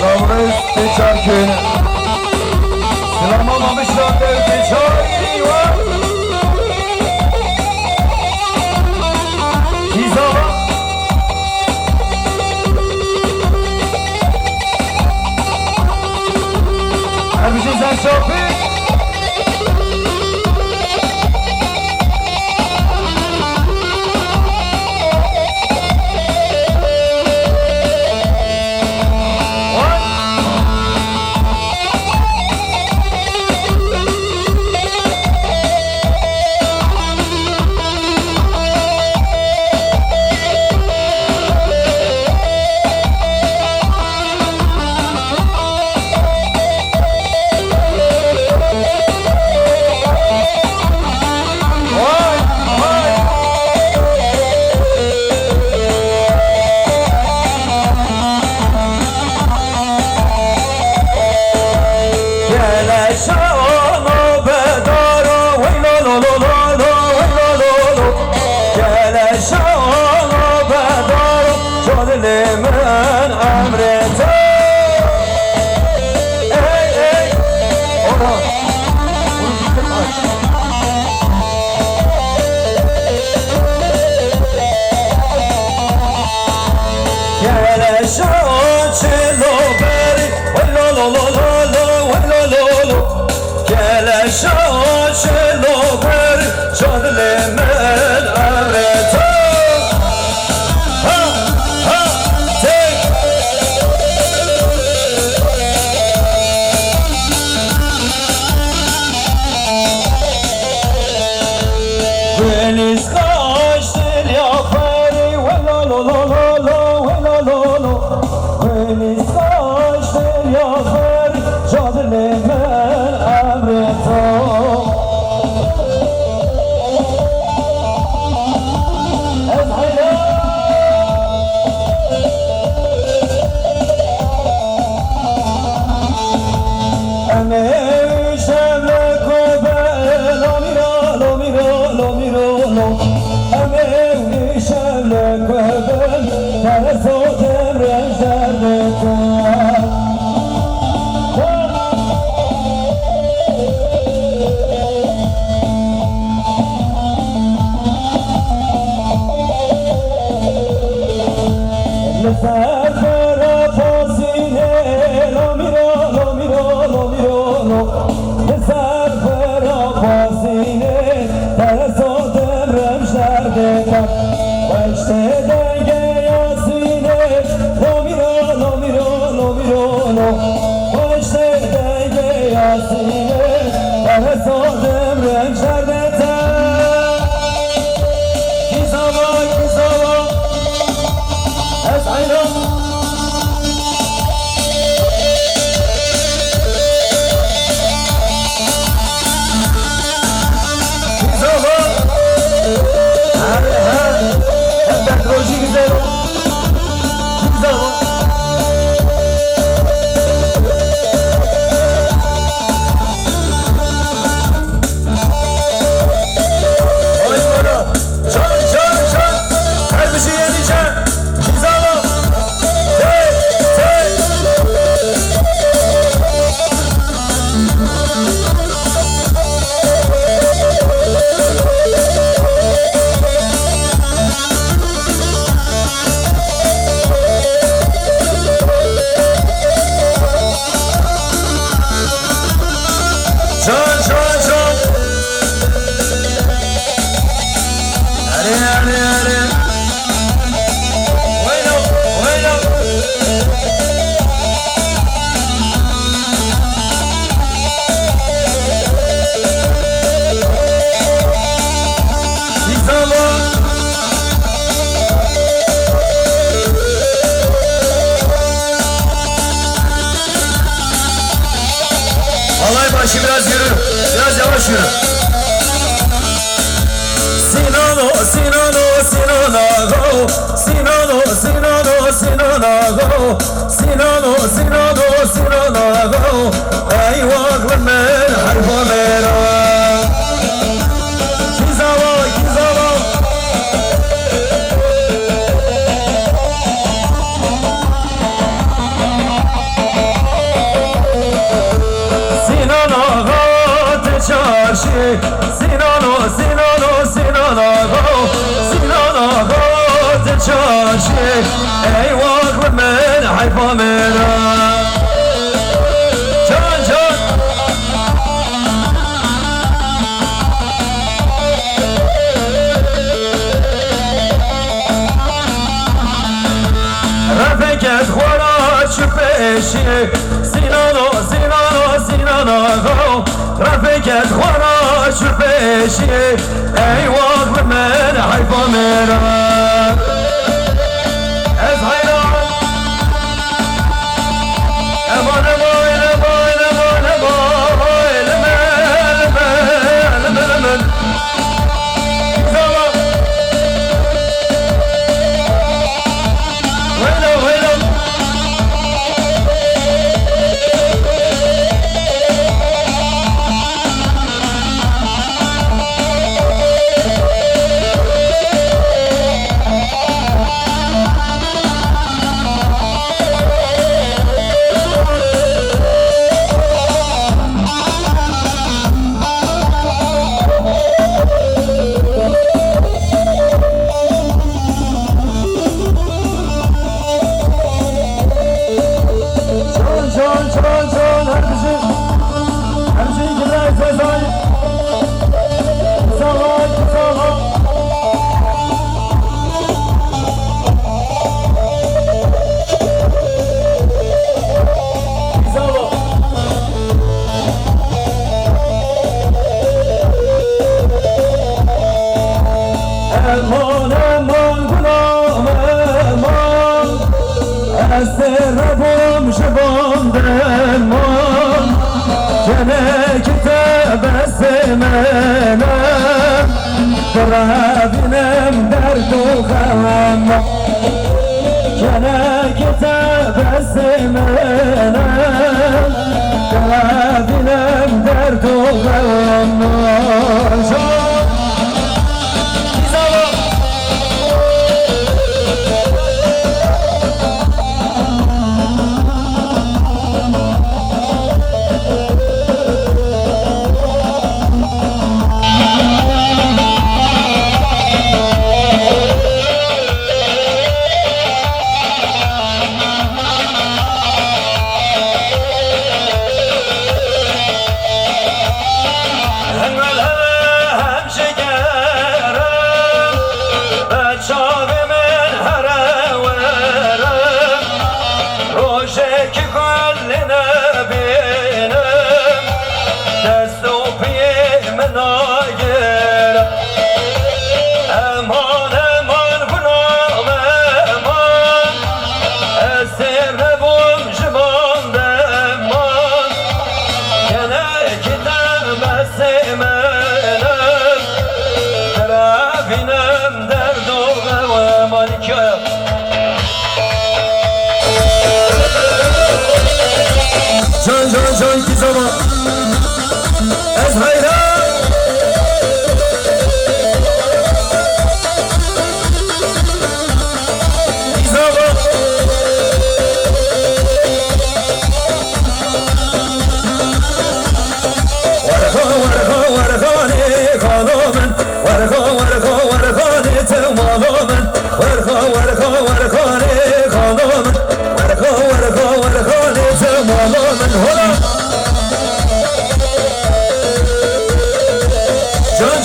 Slavres Teçer köyüne selam almamışlar der Teçer var. İzaba her bir şey sen şapik. Limen emrete ey ey Orhan bunu dikkat aç. Gele şaçılo beri lo lo lo lo lo lo lo Gele şaçılo beri can limen emrete Deniz kaçtır yakari lo lo lo lo lo lo lo Deniz kaçtır yakari cadır limen emreta Başı biraz yürü, biraz yavaş yürü. Sinano, Sinano, Sinanago, Sinano, Sinano, Sinanago, Sinano, Sinano, Sinanago, Eyvah men harfamera. Kizava, Kizava. Sinan ağa de çarşı Sinan ağa Sinan ağa de çarşı Eyvah men hayfa mera Can can Rafeket khora çüpeşi Sinan ağa Rafeket khora çüpeşi Eyvah men hayfa mera Ez hayran Eman Serabım şibam derman Gene kitebesmenem Drabinem derdu gam Gene kitebesmenem Drabinem derdu gam Can ki zaman Ez hayran Zaman Varkhane kalamen Varkhane temalamen Varkhane kalamen Varkhane temalamen Hola Can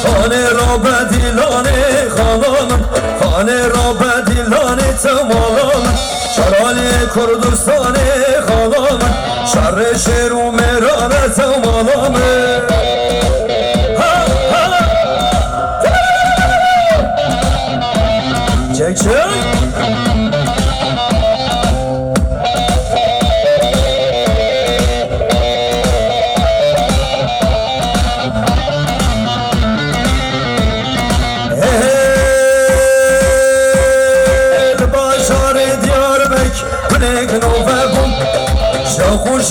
Khane ra bedilane kalamen Khane ra bedilane temalamen Şarali Kurdistane kalamen Şarri şeru merane temalamen Çek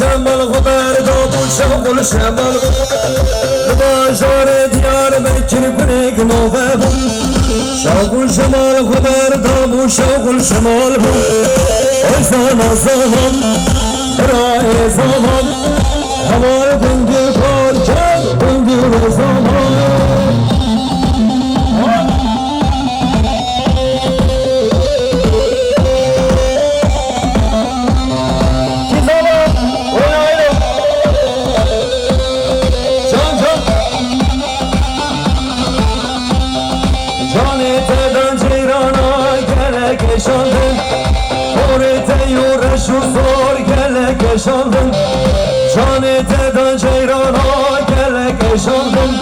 شمال غبار دابون شمال شمال بازار دیار بکر کنه گنوه شوق الجمال خبر دام وشوق الجمال بو وزانا زمان راي زمان هوار بندي فاركان بندي زمان yaşandın Orada yürüş zor gelek yaşandın Caneteden ceyrana gelek yaşandın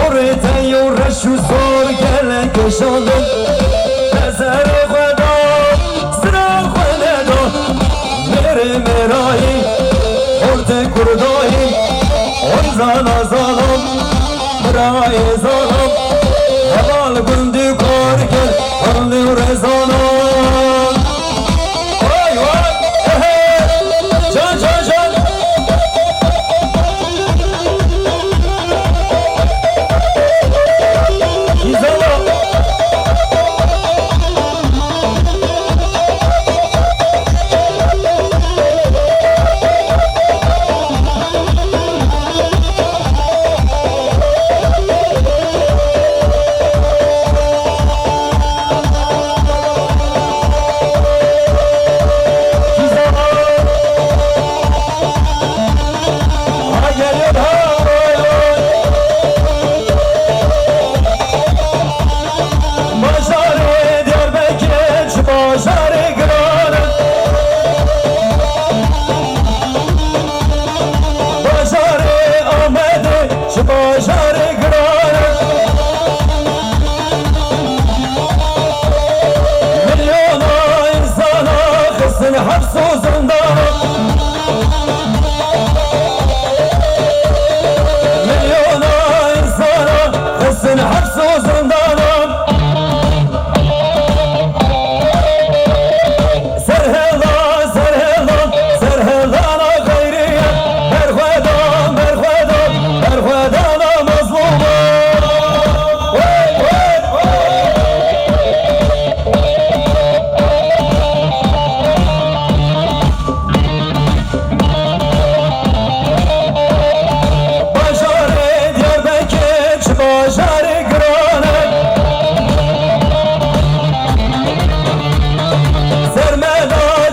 Orada yürüş zor gelek yaşandın Nezere kweda sıra kweda Mere merayi orta kurdayi Onzan azalam Merayi zalam Heval gündü kar gel Anlıyor ezana Vay vay Can can can İzala Hapsuzundan Milyona insana kızsın hapsuzundan Serhelan, serhelan, serhelana gayriye Berhvedan, berhvedan, berhvedana mazluma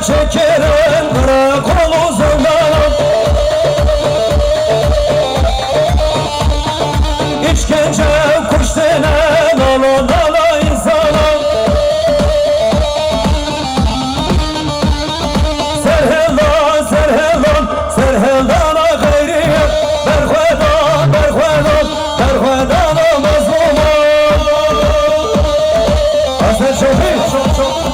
Çekerim karakol uzundan İşkence kuş denen ala dala insana Serhelan, serhelan, serhelana gayriye Berhvedan, berhvedan, berhvedana mazluma Hasan Şefik çok çok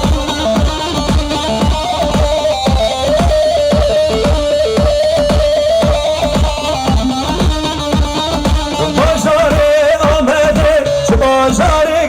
Bajare Ahmet'e, şu bajare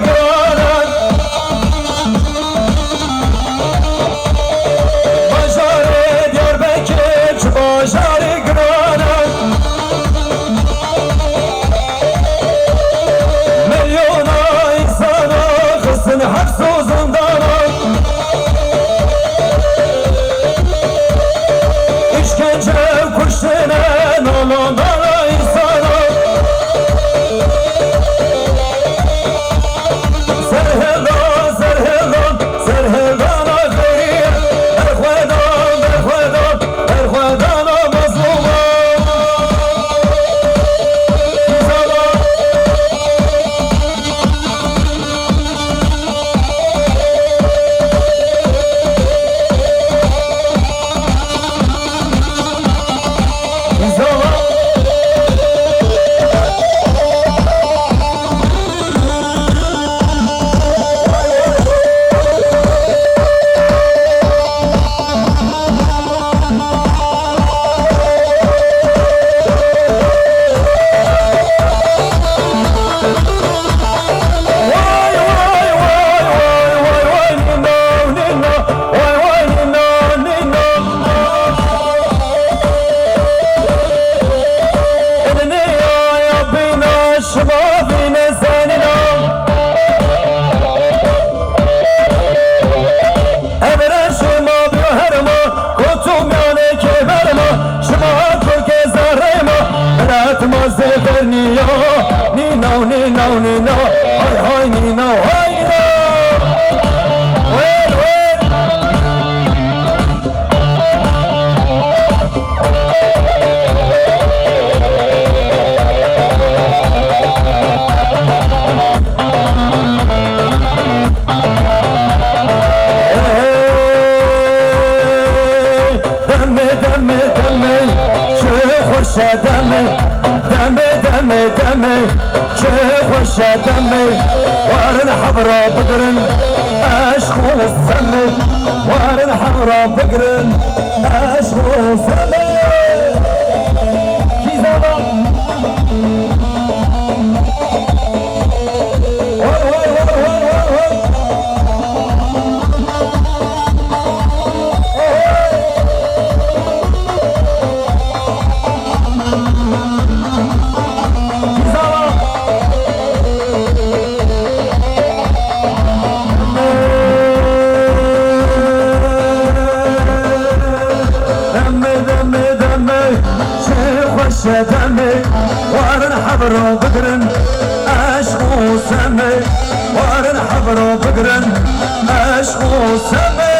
دمي شيخ دمي وارن حضرة بقرن اشخو السمي وارن حضرة بقرن اشخو السمي كيزانا دمي وارن حضروا بقرن اشخو سمي وارن حضروا بقرن اشخو سمي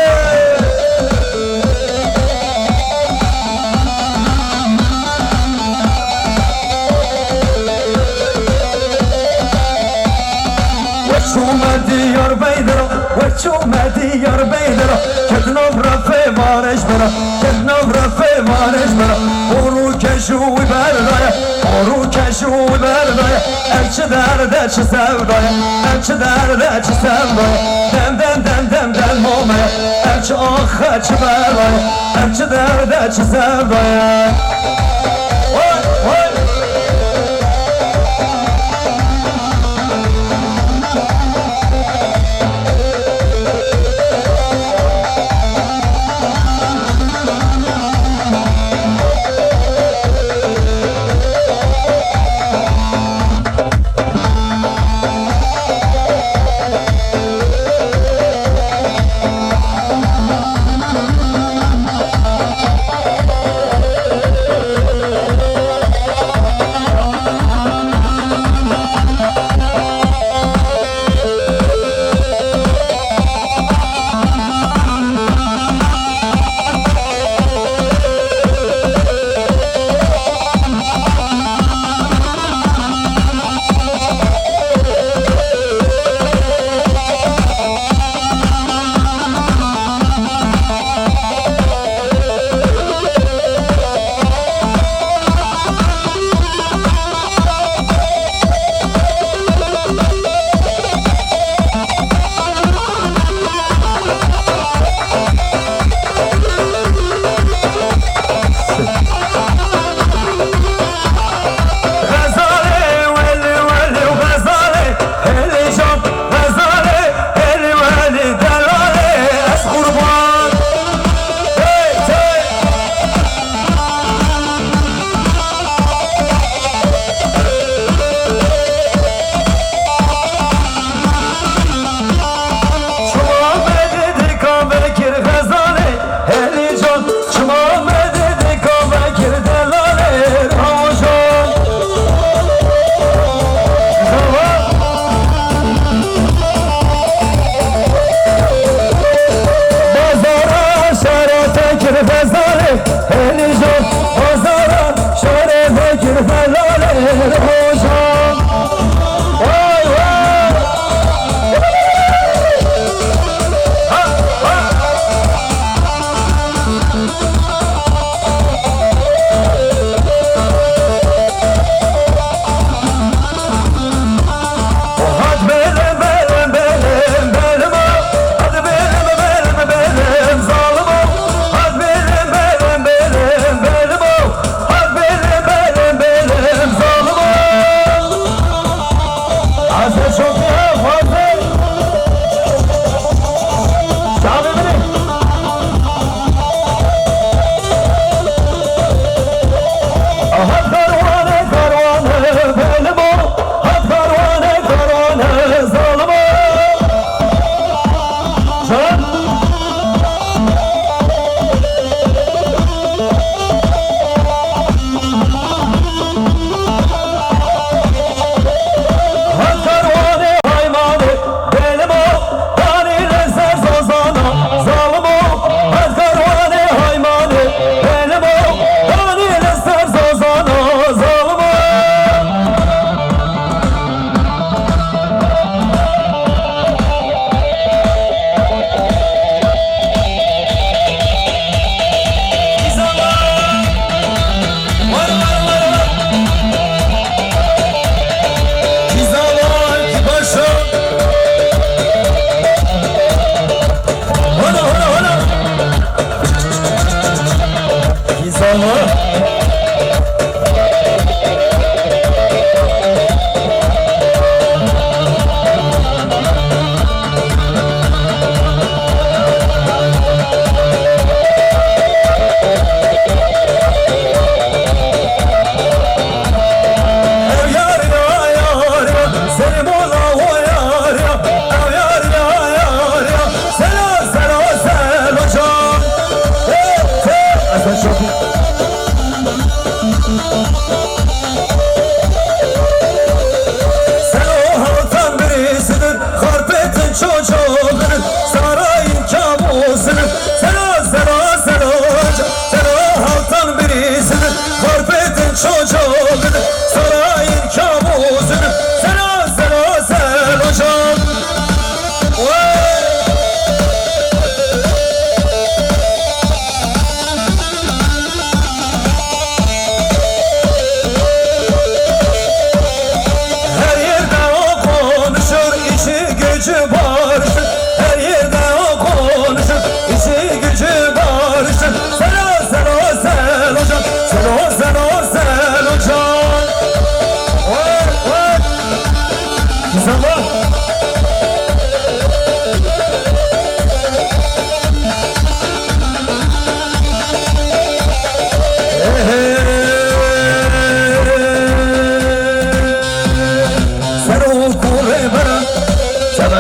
وشو ما ديار بيدرا وشو ما ديار بيدرا كتنا برفي مارش برا كتنا برفي مارش برا كشو بردايا ورو كشو بردايا أمشي دردش سودايا أمشي دردش سودايا دم دم دم دم دم مومايا أمشي آخرش بردايا أمشي دردش سودايا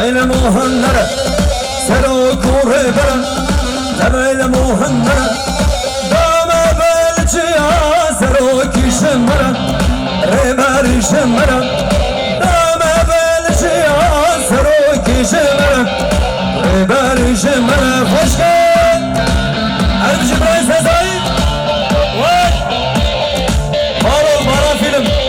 Leyle muhannere Sero kure beren Leyle muhannere Dame belçiya Sero kişim beren Reber işim beren Dame belçiya Sero kişim beren Reber işim beren Hoş gel Erbici Bray Sezai Vay Maro Mara film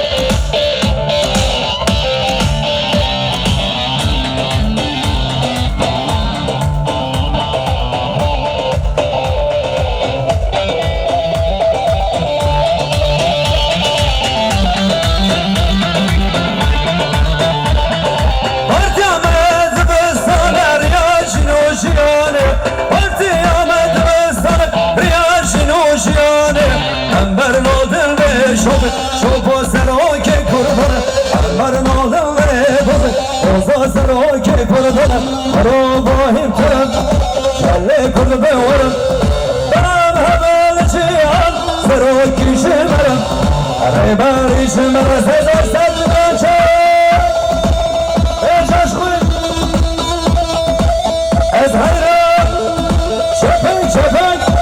Şopo sero ke kurbanı Armarın oğlum ve bozu Oza sero ke kurbanı Aro bahim kuran Şalle kurdu be varım Benim hemen çiyan Sero kişim varım Araybar işim varım Sezar sevdim çek Eş aşkı Ez hayran Şepek şepek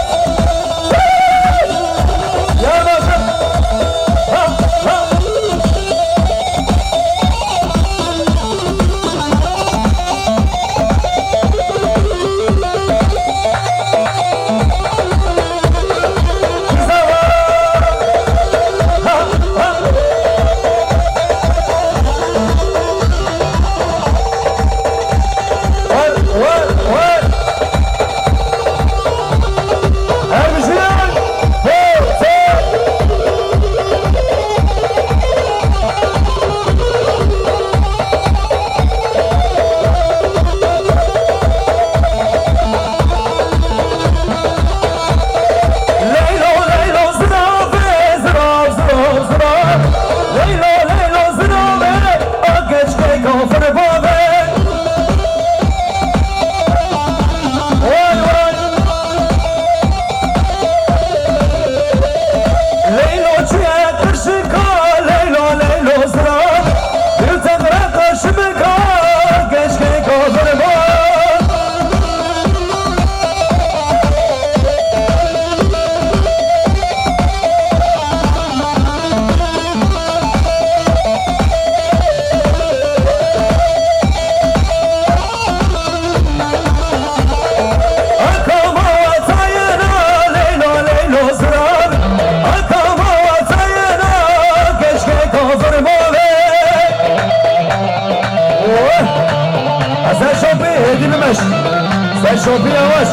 Sen şopu yavaş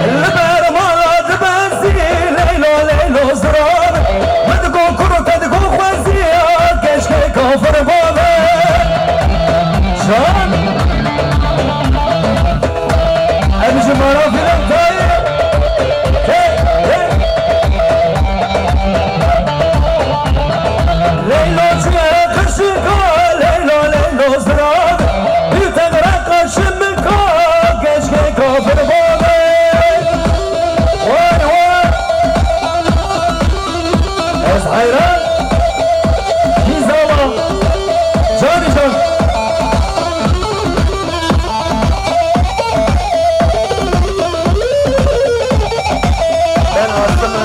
Liber maladı benzi Leylo leylo zırar Mediko kuru tediko khwenzi Keşke kafır bale Şan Emci marafilem tayir Leylo çiğe kışıka Leylo leylo zırar Bir tedere karşımı ka Keşke kafır bale Vay vay Ez hayran Hizala Cani can Ben aslında